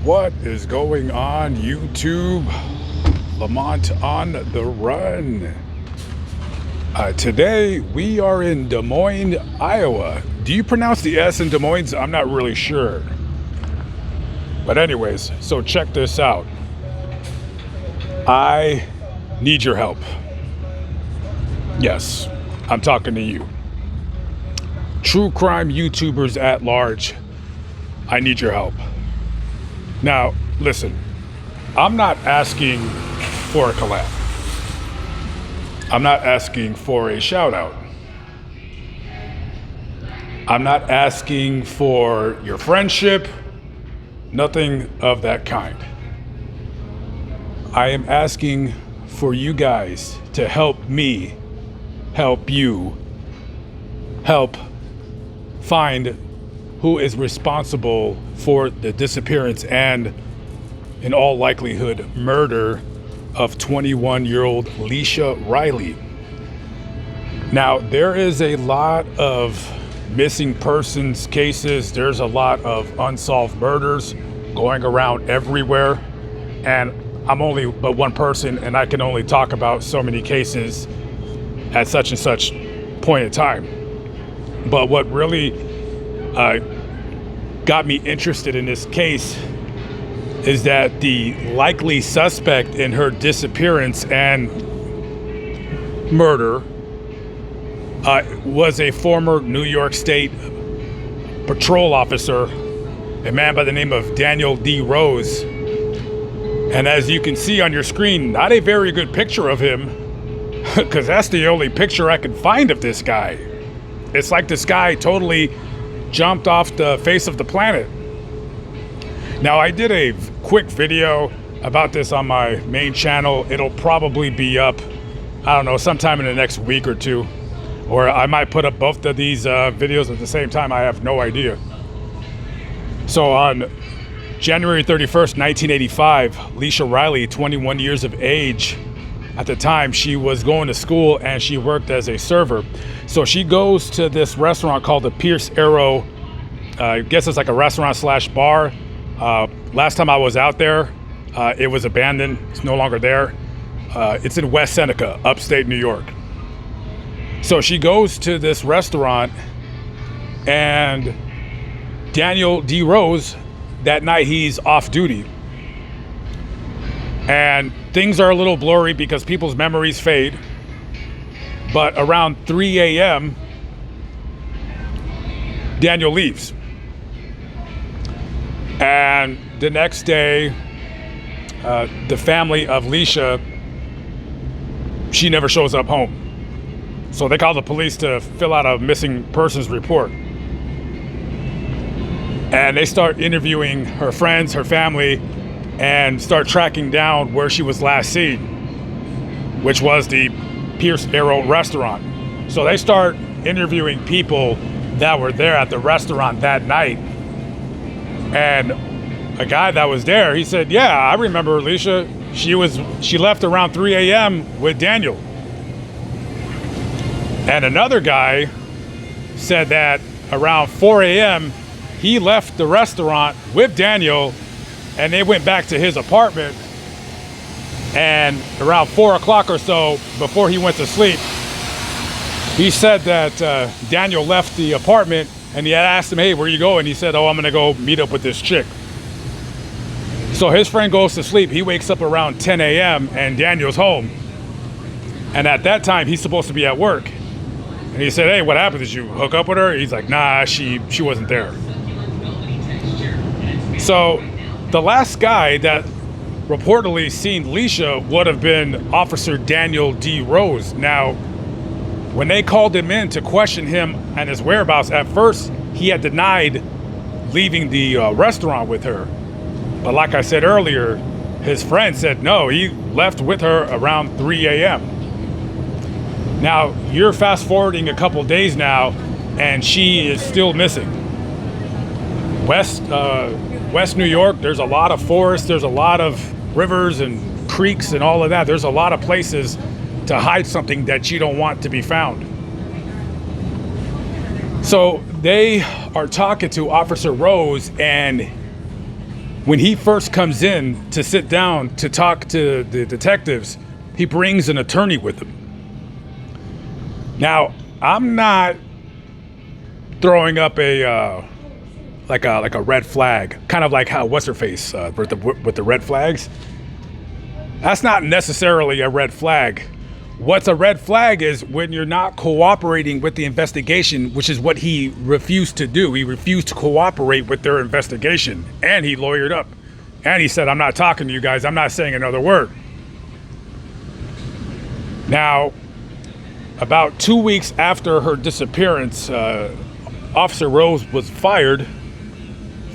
What is going on, YouTube? Lamont on the run. Today we are in Des Moines, Iowa. Do you pronounce the S in Des Moines? I'm not really sure. But anyways, so check this out. I need your help. Yes, I'm talking to you. True crime YouTubers at large, I need your help. Now, listen, I'm not asking for a collab. I'm not asking for a shout out. I'm not asking for your friendship, nothing of that kind. I am asking for you guys to help me, help you, help find who is responsible for the disappearance and, in all likelihood, murder of 21-year-old Leisha Riley. Now, there is a lot of missing persons cases. There's a lot of unsolved murders going around everywhere. And I'm only but one person, and I can only talk about so many cases at such and such point in time. But what really got me interested in this case is that the likely suspect in her disappearance and murder was a former New York State patrol officer, a man by the name of Daniel D. Rose. And as you can see on your screen, not a very good picture of him, because that's the only picture I can find of this guy. It's like this guy totally jumped off the face of the planet. Now, I did a quick video about this on my main channel. It'll probably be up, I don't know, sometime in the next week or two. Or I might put up both of these videos at the same time. I have no idea. So on January 31st, 1985, Leisha Riley, 21 years of age. At the time, she was going to school and she worked as a server. So she goes to this restaurant called the Pierce Arrow. I guess it's like a restaurant slash bar. Last time I was out there, it was abandoned. It's no longer there. It's in West Seneca, upstate New York. So she goes to this restaurant, and Daniel D. Rose, that night he's off duty. And things are a little blurry because people's memories fade. But around 3 a.m., Daniel leaves. And the next day, the family of Leisha, she never shows up home. So they call the police to fill out a missing persons report. And they start interviewing her friends, her family, and start tracking down where she was last seen, which was the Pierce Arrow restaurant. So they start interviewing people that were there at the restaurant that night. And a guy that was there, he said, yeah, I remember Leisha. She left around 3 a.m. with Daniel. And another guy said that around 4 a.m., he left the restaurant with Daniel and they went back to his apartment. And around 4 o'clock or so, before he went to sleep, he said that Daniel left the apartment and he had asked him, hey, where you going? He said, oh, I'm gonna go meet up with this chick. So his friend goes to sleep. He wakes up around 10 a.m. and Daniel's home. And at that time, he's supposed to be at work. And he said, hey, what happened? Did you hook up with her? He's like, nah, she wasn't there. So the last guy that reportedly seen Leisha would have been Officer Daniel D. Rose. Now, when they called him in to question him and his whereabouts, at first he had denied leaving the restaurant with her. But like I said earlier, his friend said no, he left with her around 3 a.m. Now, you're fast forwarding a couple days now, and she is still missing. West New York, there's a lot of forests, there's a lot of rivers and creeks and all of that. There's a lot of places to hide something that you don't want to be found. So they are talking to Officer Rose, and When he first comes in to sit down to talk to the detectives, he brings an attorney with him. Now, I'm not throwing up a like a red flag, kind of like how what's her face with the red flags. That's not necessarily a red flag. What's a red flag is when you're not cooperating with the investigation, which is what he refused to do. He refused to cooperate with their investigation, and he lawyered up. And he said, I'm not talking to you guys. I'm not saying another word. Now, about 2 weeks after her disappearance, Officer Rose was fired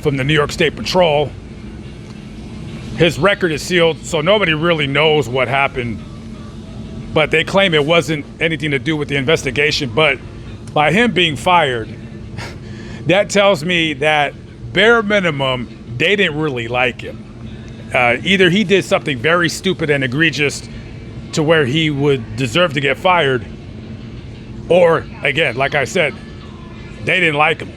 from the New York State Patrol. His record is sealed, so nobody really knows what happened. But they claim it wasn't anything to do with the investigation. But by him being fired, that tells me that bare minimum, they didn't really like him. Either he did something very stupid and egregious to where he would deserve to get fired, or again, like I said, they didn't like him.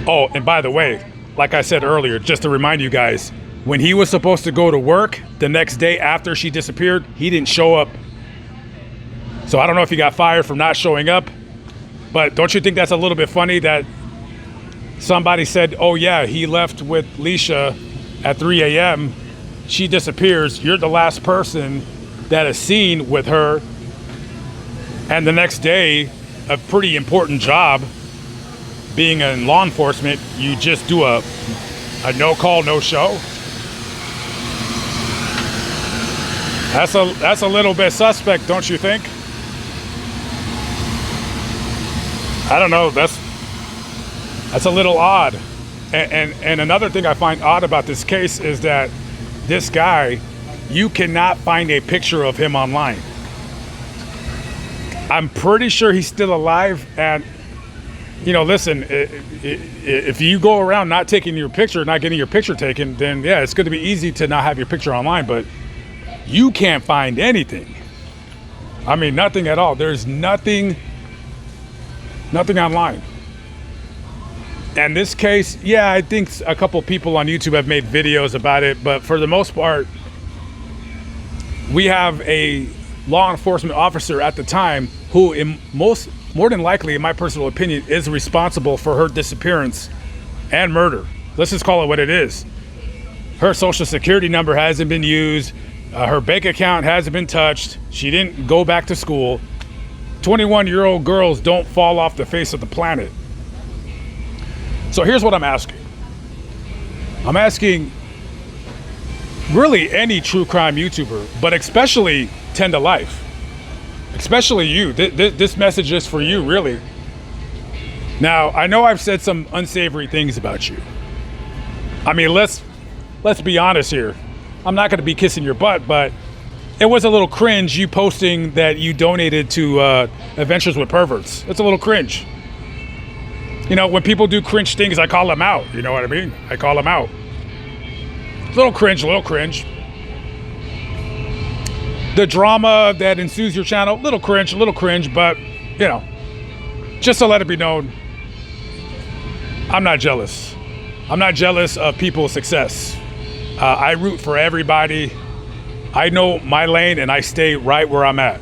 Oh, and by the way, like I said earlier, just to remind you guys, when he was supposed to go to work the next day after she disappeared, he didn't show up. So I don't know if he got fired from not showing up, but don't you think that's a little bit funny that somebody said, oh yeah, he left with Leisha at 3 a.m. She disappears. You're the last person that is seen with her. And the next day, a pretty important job, being in law enforcement, you just do a no call, no show. That's a little bit suspect, don't you think? I don't know. That's a little odd. And another thing I find odd about this case is that this guy, you cannot find a picture of him online. I'm pretty sure he's still alive. And, you know, listen, if you go around not taking your picture, not getting your picture taken, then yeah, it's going to be easy to not have your picture online. But you can't find anything. I mean, nothing at all. There's nothing online. And this case, yeah, I think a couple people on YouTube have made videos about it, but for the most part, we have a law enforcement officer at the time who more than likely, in my personal opinion, is responsible for her disappearance and murder. Let's just call it what it is. Her social security number hasn't been used. Her bank account hasn't been touched. She didn't go back to school. 21-year-old girls don't fall off the face of the planet. So here's what I'm asking. I'm asking really any true crime YouTuber, but especially 10 to Life. Especially you. This message is for you, really. Now, I know I've said some unsavory things about you. I mean, let's be honest here. I'm not going to be kissing your butt, but it was a little cringe you posting that you donated to Adventures with Perverts. It's a little cringe. You know, when people do cringe things, I call them out. You know what I mean? I call them out. A little cringe. The drama that ensues your channel, little cringe, but, you know, just to let it be known, I'm not jealous. I'm not jealous of people's success. I root for everybody. I know my lane and I stay right where I'm at.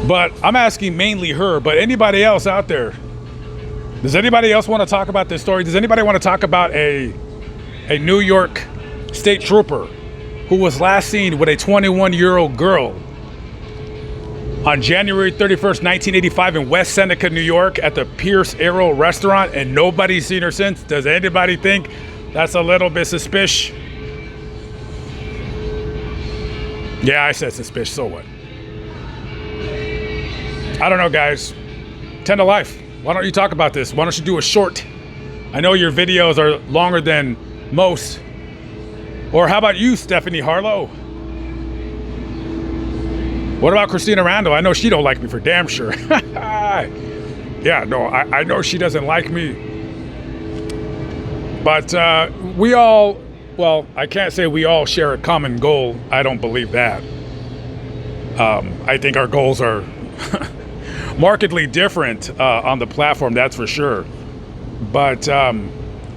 But I'm asking mainly her, but anybody else out there, does anybody else want to talk about this story? Does anybody want to talk about a New York state trooper who was last seen with a 21-year-old girl on January 31st, 1985 in West Seneca, New York at the Pierce Arrow restaurant, and nobody's seen her since? Does anybody think that's a little bit suspicious? Yeah, I said suspicious, so what? I don't know, guys. 10 to Life. Why don't you talk about this? Why don't you do a short? I know your videos are longer than most. Or how about you, Stephanie Harlow? What about Christina Randall? I know she don't like me for damn sure. Yeah, no, I know she doesn't like me. But we all, well, I can't say we all share a common goal. I don't believe that. I think our goals are markedly different on the platform, that's for sure. But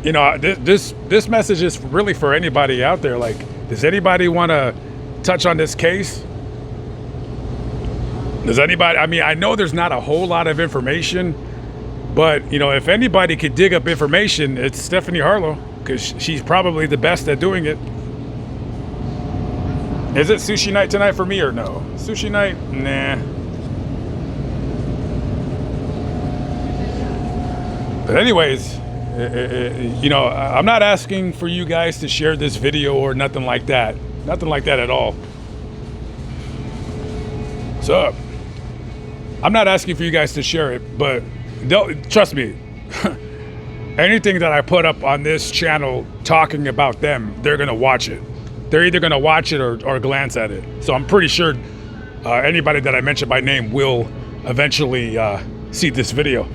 you know, this message is really for anybody out there. Like, does anybody want to touch on this case? Does anybody? I mean, I know there's not a whole lot of information, but you know, if anybody could dig up information, it's Stephanie Harlow, because she's probably the best at doing it. Is it sushi night tonight for me or no? Sushi night? Nah. But anyways, you know, I'm not asking for you guys to share this video or nothing like that. Nothing like that at all. So, I'm not asking for you guys to share it, but trust me, anything that I put up on this channel talking about them, they're going to watch it. They're either going to watch it or glance at it. So I'm pretty sure anybody that I mentioned by name will eventually see this video.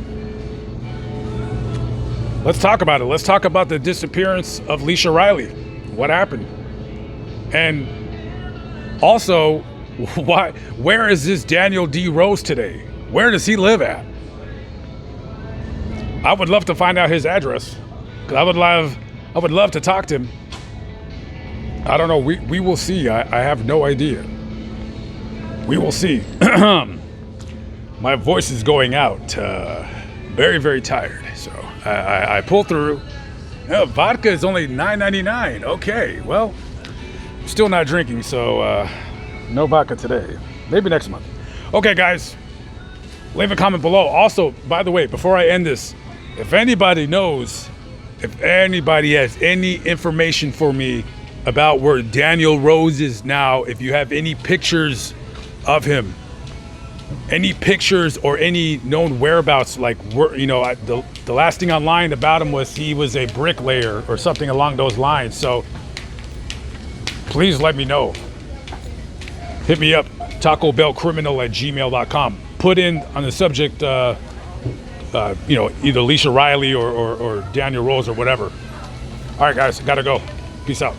Let's talk about it. Let's talk about the disappearance of Leisha Riley. What happened? And also, where is this Daniel D. Rose today? Where does he live at? I would love to find out his address, because I would love to talk to him. I don't know. We will see. I have no idea. We will see. My voice is going out. Very, very tired. So I pull through. Oh, vodka is only $9.99. Okay. Well, still not drinking, so no vodka today. Maybe next month. Okay, guys. Leave a comment below. Also, by the way, before I end this, if anybody knows, if anybody has any information for me about where Daniel Rose is now, if you have any pictures of him, any pictures or any known whereabouts, like, you know, the last thing online about him was he was a bricklayer or something along those lines. So please let me know. Hit me up, tacobellcriminal@gmail.com. Put in on the subject, you know, either Leisha Riley or Daniel Rose or whatever. All right, guys, gotta go. Peace out.